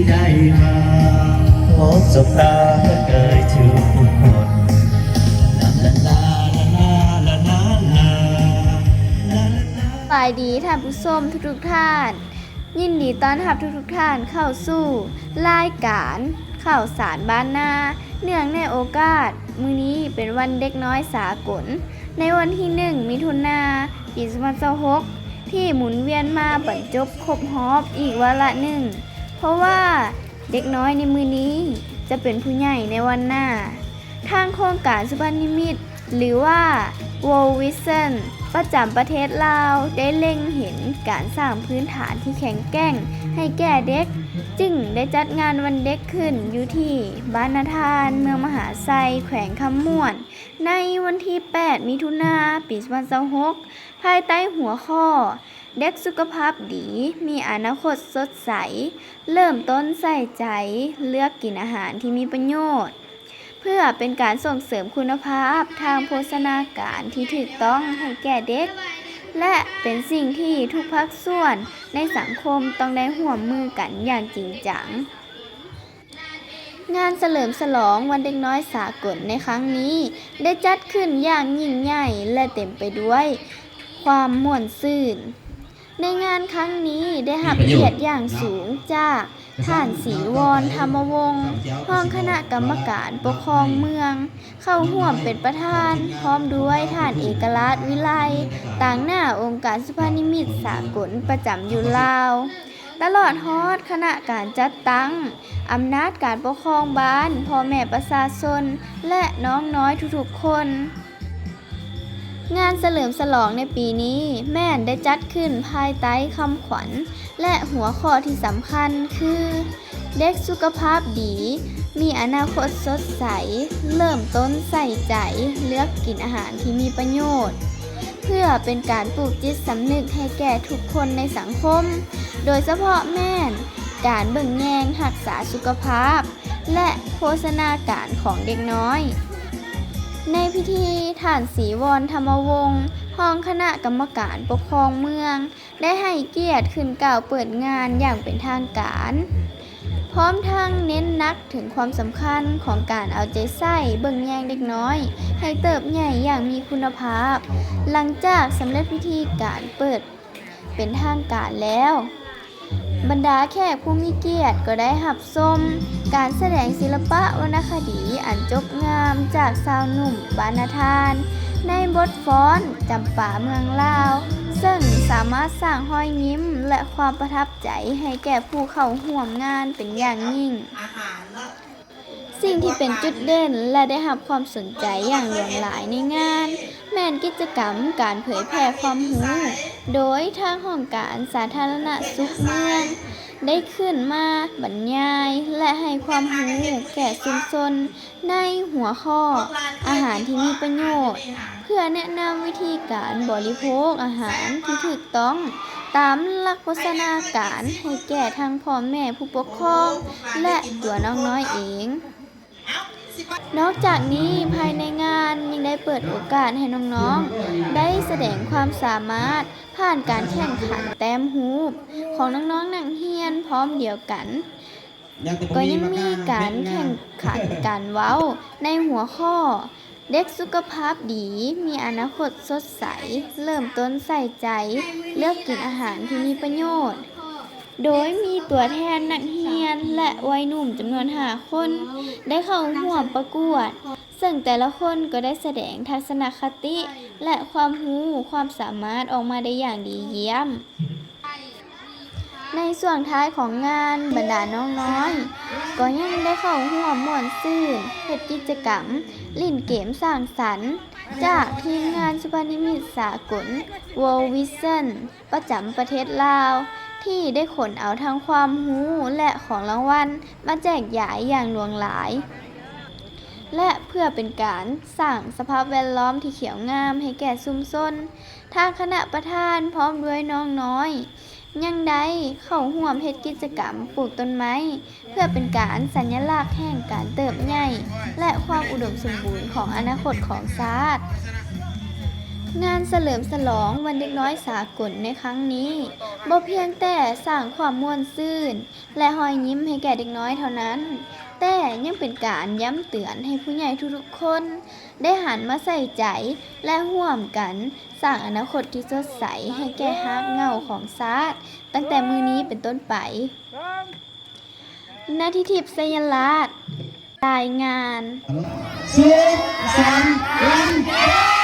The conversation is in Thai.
ได้มาพบสบตาเอ่ยทุกคนลาลาลาลาลาลาลาลาลา สบายดีท่านผู้ชมทุกท่าน ยินดีต้อนรับทุกท่านเข้าสู่รายการข่าวสารบ้านนาเนื่องในโอกาสมื้อนี้เป็นวันเด็กน้อยสากลในวันที่1 มิถุนายน ปี 2026ที่หมุนเวียนมาบรรจบครบรอบอีกวาระหนึ่งเพราะว่าเด็กน้อยในมื้อนี้จะเป็นผู้ใหญ่ในวันหน้าทางโครงการสุพรรณนิมิตรหรือว่า World Vision ประจำประเทศลาวได้เล็งเห็นการสร้างพื้นฐานที่แข็งแกร่งให้แก่เด็กจึงได้จัดงานวันเด็กขึ้นอยู่ที่บ้านนาทานเมืองมหาไซแขวงคำม่วนในวันที่ 8 มิถุนายน ปี 2026ภายใต้หัวข้อเด็กสุขภาพดีมีอนาคตสดใสเริ่มต้นใส่ใจเลือกกินอาหารที่มีประโยชน์เพื่อเป็นการส่งเสริมคุณภาพทางโภชนาการที่ถูกต้องให้แก่เด็กและเป็นสิ่งที่ทุกภาคส่วนในสังคมต้องได้ร่วมมือกันอย่างจริงจังงานเฉลิมฉลองวันเด็กน้อยสากลในครั้งนี้ได้จัดขึ้นอย่างยิ่งใหญ่และเต็มไปด้วยความม่วนซื่นในงานครั้งนี้ได้รับเกียรติอย่างสูงจากท่านศรีวรธรรมวงศ์รองคณะกรรมการปกครองเมืองเข้าร่วมเป็นประธานพร้อมด้วยท่านเอกราชวิไลต่างหน้าองค์การสุพรรณนิมิตรสากลประจำอยู่ลาวตลอดฮอดคณะการจัดตั้งอำนาจการปกครองบ้านพ่อแม่ประชาชนและน้องน้อยทุกๆคนงานเฉลิมฉลองในปีนี้แม่นได้จัดขึ้นภายใต้คำขวัญและหัวข้อที่สำคัญคือเด็กสุขภาพดีมีอนาคตสดใสเริ่มต้นใส่ใจเลือกกินอาหารที่มีประโยชน์เพื่อเป็นการปลูกจิตสำนึกให้แก่ทุกคนในสังคมโดยเฉพาะแม่นการเบิ่งแยงรักษาสุขภาพและโภชนาการของเด็กน้อยในพิธีท่านศรีวรธรรมวงศ์รองคณะกรรมการปกครองเมืองได้ให้เกียรติขึ้นกล่าวเปิดงานอย่างเป็นทางการพร้อมทั้งเน้นหนักถึงความสำคัญของการเอาใจใส่เบิ่งแยงเด็กน้อยให้เติบใหญ่อย่างมีคุณภาพหลังจากสำเร็จพิธีการเปิดเป็นทางการแล้วบรรดาแขกผู้มีเกียรติก็ได้รับชมการแสดงศิลปะวรรณคดีอันจบงามจากชาวหนุ่มบ้านนาทานในบทฟ้อนจำป่าเมืองลาวซึ่งสามารถสร้างรอยยิ้มและความประทับใจให้แก่ผู้เข้าร่วมงานเป็นอย่างยิ่งสิ่งที่เป็นจุดเด่นและได้รับความสนใจอย่างหลากหลายในงานแม่นกิจกรรมการเผยแพร่ความรู้โดยทางองค์การสาธารณสุขเมืองได้ขึ้นมาบรรยายและให้ความรู้แก่ชุมชนในหัวข้ออาหารที่มีประโยชน์เพื่อแนะนำวิธีการบริโภคอาหารที่ถูกต้องตามหลักโภชนาการให้แก่ทั้งพ่อแม่ผู้ปกครองและตัวน้องน้อยเองนอกจากนี้ภายในงานยังได้เปิดโอกาสให้น้องๆได้แสดงความสามารถผ่านการแข่งขันแต้มฮูปของน้องๆนักเรียนพร้อมเดียวกันก็ยังมีการแข่งขันการเว้าในหัวข้อเด็กสุขภาพดีมีอนาคตสดใสเริ่มต้นใส่ใจเลือกกินอาหารที่มีประโยชน์โดยมีตัวแทนนักเรียนและวัยหนุ่มจำนวน5 คนได้เข้าร่วมประกวดซึ่งแต่ละคนก็ได้แสดงทัศนคติและความรู้ความสามารถออกมาได้อย่างดีเยี่ยมในส่วนท้ายของงานบรรดาน้องน้อยก็ยังได้เข้าร่วมม่วนซื่นเฮ็ดกิจกรรมเล่นเกมสร้างสรรค์จากทีมงานสุพรรณนิมิตรสากล World Vision ประจำประเทศลาวที่ได้ขนเอาทั้งความรู้และของรางวัลมาแจกจ่ายอย่างหลวงหลายและเพื่อเป็นการสร้างสภาพแวดล้อมที่เขียวงามให้แก่ชุมชนทางคณะประธานพร้อมด้วยน้องน้อยยังได้เข้าร่วมเฮ็ดกิจกรรมปลูกต้นไม้เพื่อเป็นการสัญลักษณ์แห่งการเติบใหญ่และความอุดมสมบูรณ์ของอนาคตของชาติ งานเฉลิมฉลองวันเด็กน้อยสากลในครั้งนี้บ่เพียงแต่สร้างความม่วนซื่นและรอยยิ้มให้แก่เด็กน้อยเท่านั้น แต่ยังเป็นการย้ำเตือนให้ผู้ใหญ่ทุกๆคน ได้หันมาใส่ใจและร่วมกันสร้างอนาคตที่สดใสให้แก่ฮักเหงาของชาติตั้งแต่มื้อนี้เป็นต้นไปนาทิทิพย์สยราชรายงาน สุขสันต์วันเด็ก